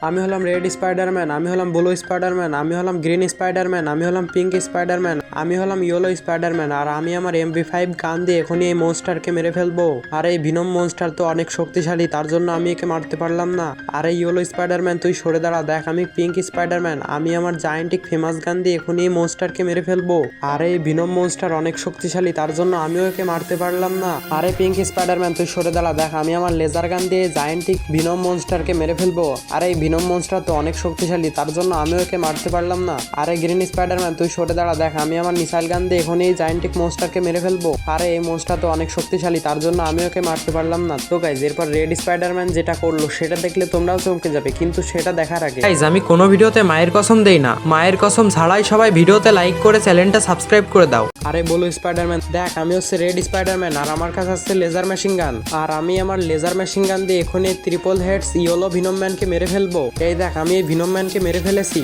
আমি হলাম red Spiderman, আমি হলাম ব্লু স্পাইডারম্যান, আমি হলাম গ্রিন স্পাইডারম্যান, আমি হলাম পিঙ্ক স্পাইডারম্যান, আমি হলাম ইয়েলো স্পাইডারম্যান। আর আমি আমার MP5 গান দিয়ে এখনই এই মনস্টারকে মেরে ফেলবো। আর এই ভিনম মনস্টার তো অনেক শক্তিশালী, তার জন্য আমি একে মারতে পারলাম না। আর এই ইয়েলো স্পাইডারম্যান তুই সরে দাঁড়া, দেখ আমি পিঙ্ক স্পাইডারম্যান, আমি আমার জায়ান্টিক ফেমাস গান দিয়ে এখনই এই মনস্টারকে মেরে ফেলবো। আর এই ভিনম মনস্টার অনেক শক্তিশালী, তার জন্য আমিও একে মারতে পারলাম না। আরে পিঙ্ক স্পাইডারম্যান তুই সরে দাঁড়া, দেখ আমি আমার লেজার গান দিয়ে জায়ান্টিক ভিনম মনস্টারকে মেরে ফেলবো। আর এই ভিনম মনস্টার তো অনেক শক্তিশালী, তার জন্য আমিও একে মারতে পারলাম না। আরে গ্রিন স্পাইডারম্যান তুই সরে দাঁড়া, দেখ আমি আমার মিসাইল গান দিয়ে এখনই এই জায়ান্টিক মনস্টারকে মেরে ফেলবো। আরে এই মনস্টার তো অনেক শক্তিশালী, তার জন্য আমিও ওকে মারতে পারলাম না। তো গাইজ এরপর রেড স্পাইডারম্যান যেটা করলো সেটা দেখলে তোমরাও চমকে যাবে, কিন্তু সেটা দেখার আগে গাইজ আমি কোনো ভিডিওতে মায়ের কসম দেই না, মায়ের কসম ছাড়াই সবাই ভিডিওতে লাইক করে চ্যানেলটা সাবস্ক্রাইব করে দাও। আরে বলো স্পাইডারম্যান, দেখ আমি হচ্ছে রেড স্পাইডারম্যান আর আমার কাছে আছে লেজার মেশিন গান। আর আমি আমার লেজার মেশিন গান দিয়ে এখনই ট্রিপল হেডস ইয়েলো ভিনম ম্যানকে মেরে ফেলবো। এই দেখ আমি এই ভিনম ম্যানকে মেরে ফেলেছি।